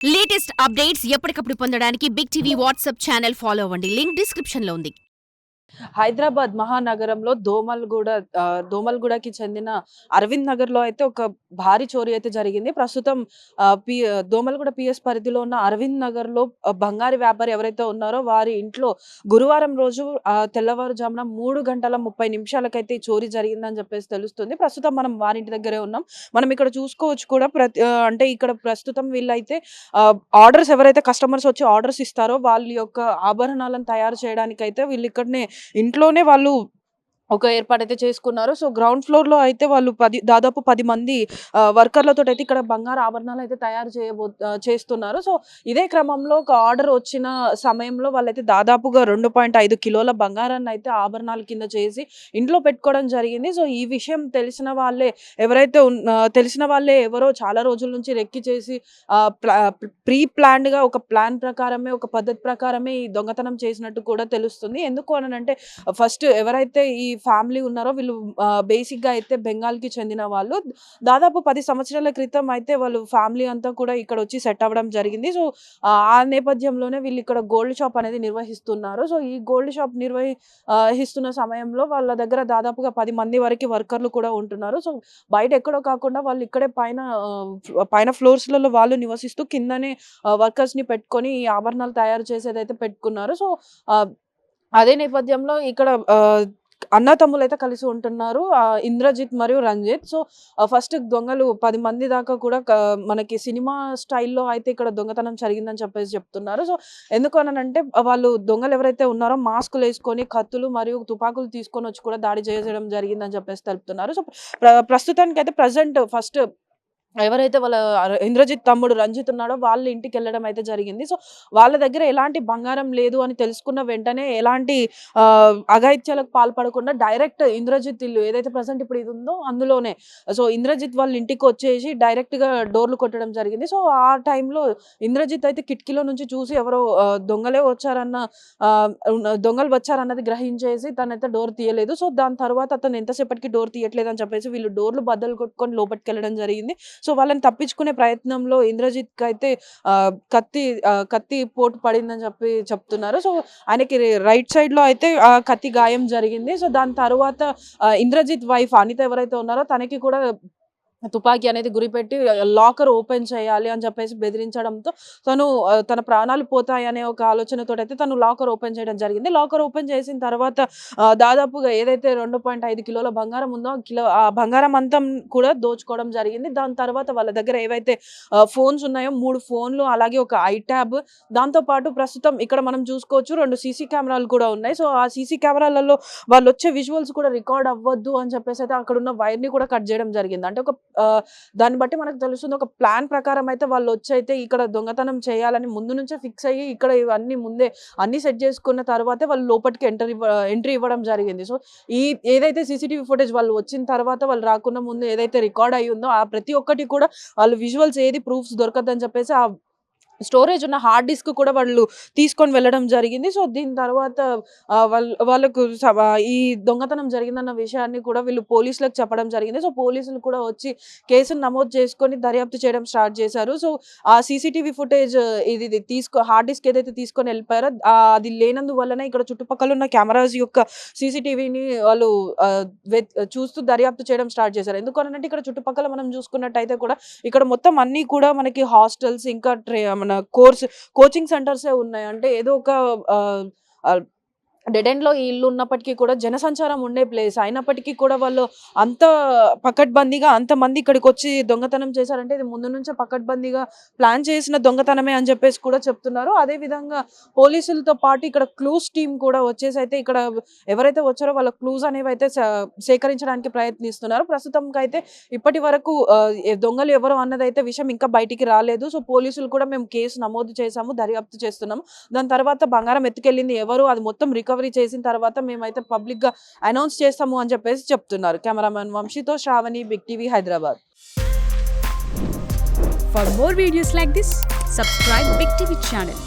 Latest updates ఎప్పటికప్పుడు పొందడానికి Big TV WhatsApp channel follow అవ్వండి. లింక్ డిస్క్రిప్షన్ లో ఉంది. హైదరాబాద్ మహానగరంలో దోమల్గూడకి చెందిన అరవింద్ నగర్‌లో అయితే ఒక భారీ చోరీ అయితే జరిగింది. ప్రస్తుతం దోమల్గూడ పీఎస్ పరిధిలో ఉన్న అరవింద్ నగర్‌లో బంగారు వ్యాపారి ఎవరైతే ఉన్నారో వారి ఇంట్లో గురువారం రోజు తెల్లవారుజామున 3 గంటల 30 నిమిషాలకైతే ఈ చోరీ జరిగిందని చెప్పేసి తెలుస్తుంది. ప్రస్తుతం మనం వారింటి దగ్గరే ఉన్నాం. మనం ఇక్కడ చూసుకోవచ్చు కూడా అంటే ఇక్కడ ప్రస్తుతం వీళ్ళైతే ఆర్డర్స్ ఎవరైతే కస్టమర్స్ వచ్చి ఆర్డర్స్ ఇస్తారో వాళ్ళ యొక్క ఆభరణాలను తయారు చేయడానికైతే వీళ్ళు ఇక్కడనే ఇంట్లోనే వాళ్ళు ఒక ఏర్పాటైతే చేసుకున్నారు. సో, గ్రౌండ్ ఫ్లోర్‌లో అయితే వాళ్ళు దాదాపు 10 మంది వర్కర్‌లతోటైతే ఇక్కడ బంగారు ఆభరణాలైతే తయారు చేస్తున్నారు. సో, ఇదే క్రమంలో ఒక ఆర్డర్ వచ్చిన సమయంలో వాళ్ళైతే దాదాపుగా 2.5 కిలోల బంగారాన్నయితే ఆభరణాల కింద చేసి ఇంట్లో పెట్టుకోవడం జరిగింది. సో, ఈ విషయం తెలిసిన వాళ్ళే ఎవరో చాలా రోజుల నుంచి రెక్కి చేసి ప్రీ ప్లాన్డ్‌గా ఒక ప్లాన్ ప్రకారమే, ఒక పద్ధతి ప్రకారమే ఈ దొంగతనం చేసినట్టు కూడా తెలుస్తుంది. ఎందుకు అనంటే ఫస్ట్ ఎవరైతే ఈ ఫ్యామిలీ ఉన్నారో వీళ్ళు బేసిక్‌గా అయితే బెంగాల్‌కి చెందిన వాళ్ళు. దాదాపు 10 సంవత్సరాల క్రితం అయితే వాళ్ళు ఫ్యామిలీ అంతా కూడా ఇక్కడొచ్చి సెట్ అవ్వడం జరిగింది. సో, ఆ నేపథ్యంలోనే వీళ్ళు ఇక్కడ గోల్డ్ షాప్ అనేది నిర్వహిస్తున్నారు. సో, ఈ గోల్డ్ షాప్ నిర్వహిస్తున్న సమయంలో వాళ్ళ దగ్గర దాదాపుగా 10 మంది వరకి వర్కర్‌లు కూడా ఉంటున్నారు. సో, బయట ఎక్కడో కాకుండా వాళ్ళు ఇక్కడే పైన ఫ్లోర్స్‌లలో వాళ్ళు నివసిస్తూ కిందనే వర్కర్స్‌ని పెట్టుకొని ఈ ఆభరణాలు తయారు చేసేదైతే పెట్టుకున్నారు. సో, అదే నేపథ్యంలో ఇక్కడ అన్నాతమ్ములైతే కలిసి ఉంటున్నారు. ఇంద్రజిత్ మరియు రంజిత్. సో, ఫస్ట్ దొంగలు 10 మంది దాకా కూడా మనకి సినిమా స్టైల్‌లో అయితే ఇక్కడ దొంగతనం జరిగిందని చెప్పేసి చెప్తున్నారు. సో, ఎందుకు అనంటే వాళ్ళు దొంగలు ఎవరైతే ఉన్నారో మాస్కులేసుకొని కత్తులు మరియు తుపాకులు తీసుకొనొచ్చి కూడా దాడి చేయడం జరిగిందని చెప్పేసి తెలుపుతున్నారు. సో, ప్రస్తుతానికైతే ఫస్ట్ ఎవరైతే వాళ్ళ ఇంద్రజిత్ తమ్ముడు రంజిత్ ఉన్నాడో వాళ్ళ ఇంటికెళ్ళడం అయితే జరిగింది. సో, వాళ్ళ దగ్గర ఎలాంటి బంగారం లేదు అని తెలుసుకున్న వెంటనే ఎలాంటి అఘాయిత్యాలకు పాల్పడకుండా డైరెక్ట్ ఇంద్రజిత్ ఇల్లు ఏదైతే ప్రెజెంట్ ఇప్పుడు ఇది ఉందో అందులోనే సో, ఇంద్రజిత్ వాళ్ళ ఇంటికొచ్చేసి డైరెక్ట్‌గా డోర్లు కొట్టడం జరిగింది. సో, ఆ టైంలో ఇంద్రజిత్ అయితే కిటికీలో నుంచి చూసి ఎవరో దొంగలు వచ్చారన్నది గ్రహించేసి తనైతే డోర్ తీయలేదు. సో, దాని తర్వాత అతను ఎంతసేపటికి డోర్ తీయట్లేదని చెప్పేసి వీళ్ళు డోర్లు బద్దలు కొట్టుకొని లోపటికెళ్ళడం జరిగింది. సో, వాళ్ళని తప్పించుకునే ప్రయత్నంలో ఇంద్రజిత్‌కైతే కత్తి పోటు పడిందని చెప్తున్నారు. సో, ఆయనకి రైట్ సైడ్‌లో అయితే కత్తి గాయం జరిగింది. సో, దాని తరువాత ఇంద్రజిత్ వైఫ్ అనిత ఎవరైతే ఉన్నారో తనకి కూడా తుపాకీ అనేది గురిపెట్టి లాకర్ ఓపెన్ చేయాలి అని చెప్పేసి బెదిరించడంతో తన ప్రాణాలు పోతాయనే ఒక ఆలోచనతోటైతే తను లాకర్ ఓపెన్ చేయడం జరిగింది. లాకర్ ఓపెన్ చేసిన తర్వాత దాదాపుగా ఏదైతే 2.5 కిలోల బంగారం ఉందో ఆ బంగారం అంతా కూడా దోచుకోవడం జరిగింది. దాని తర్వాత వాళ్ళ దగ్గర ఏవైతే ఫోన్స్ ఉన్నాయో 3 ఫోన్లు అలాగే ఒక ఐట్యాబ్ దాంతో పాటు ప్రస్తుతం ఇక్కడ మనం చూసుకోవచ్చు 2 సీసీ కెమెరాలు కూడా ఉన్నాయి. సో, ఆ సీసీ కెమెరాలలో వాళ్ళొచ్చే విజువల్స్ కూడా రికార్డ్ అవ్వద్దు అని చెప్పేసి అయితే అక్కడున్న వైర్‌ని కూడా కట్ చేయడం జరిగింది. అంటే దాన్ని బట్టి మనకు తెలుస్తుంది ఒక ప్లాన్ ప్రకారం అయితే వాళ్ళు వచ్చైతే ఇక్కడ దొంగతనం చేయాలని ముందు నుంచే ఫిక్స్ అయ్యి ఇక్కడ ఇవన్నీ ముందే అన్ని సెట్ చేసుకున్న తర్వాతే వాళ్ళు లోపలికి ఎంట్రీ ఇవ్వడం జరిగింది. సో, ఏదైతే సీసీటీవీ ఫుటేజ్ వాళ్ళు వచ్చిన తర్వాత వాళ్ళు రాకుండా ముందు ఏదైతే రికార్డ్ అయ్యి ఉందో ఆ ప్రతి ఒక్కటి కూడా వాళ్ళు విజువల్స్ ఏది ప్రూఫ్స్ దొరకద్దని చెప్పేసి ఆ స్టోరేజ్ ఉన్న హార్డ్ డిస్క్ కూడా వాళ్ళు తీసుకొని వెళ్ళడం జరిగింది. సో, దీని తర్వాత వాళ్ళకు ఈ దొంగతనం జరిగిందన్న విషయాన్ని కూడా వీళ్ళు పోలీసులకు చెప్పడం జరిగింది. సో, పోలీసులు కూడా వచ్చి కేసును నమోదు చేసుకొని దర్యాప్తు చేయడం స్టార్ట్ చేశారు. సో, ఆ సీసీటీవీ ఫుటేజ్ హార్డ్ డిస్క్ ఏదైతే తీసుకొని వెళ్ళిపోయారో అది లేనందువల్లనే ఇక్కడ చుట్టుపక్కల ఉన్న కెమెరాస్ యొక్క సీసీటీవీని వాళ్ళు చూస్తూ దర్యాప్తు చేయడం స్టార్ట్ చేశారు. ఎందుకనంటే ఇక్కడ చుట్టుపక్కల మనం చూసుకున్నట్టయితే కూడా ఇక్కడ మొత్తం అన్నీ కూడా మనకి హాస్టల్స్ ఇంకా కోచింగ్ సెంటర్సే ఉన్నాయి. అంటే ఏదో ఒక డెడ్ ఎండ్‌లో ఈ ఇల్లు ఉన్నప్పటికీ కూడా జనసంచారం ఉండే ప్లేస్. అయినప్పటికీ కూడా వాళ్ళు అంత పకడ్బందీగా అంతమంది ఇక్కడికొచ్చి దొంగతనం చేశారంటే ఇది ముందు నుంచే పకడ్బందీగా ప్లాన్ చేసిన దొంగతనమే అని చెప్పేసి కూడా చెప్తున్నారు. అదేవిధంగా పోలీసులతో పాటు ఇక్కడ క్లూస్ టీమ్ కూడా వచ్చేసి అయితే ఇక్కడ ఎవరైతే వచ్చారో వాళ్ళ క్లూస్ అనేవి అయితే సేకరించడానికి ప్రయత్నిస్తున్నారు. ప్రస్తుతంకైతే ఇప్పటి వరకు దొంగలు ఎవరు అన్నదైతే విషయం ఇంకా బయటికి రాలేదు. సో, పోలీసులు కూడా మేము కేసు నమోదు చేశాము, దర్యాప్తు చేస్తున్నాము. దాని తర్వాత బంగారం ఎత్తుకెళ్ళింది ఎవరు అది మొత్తం రికవరీ చేసిన తర్వాత మేమైతే పబ్లిక్‌గా అనౌన్స్ చేస్తాము అని చెప్పేసి చెప్తున్నారు. కెమెరామెన్ వంశీతో Shravani, Big TV, Hyderabad. For more videos like this, subscribe Big TV channel.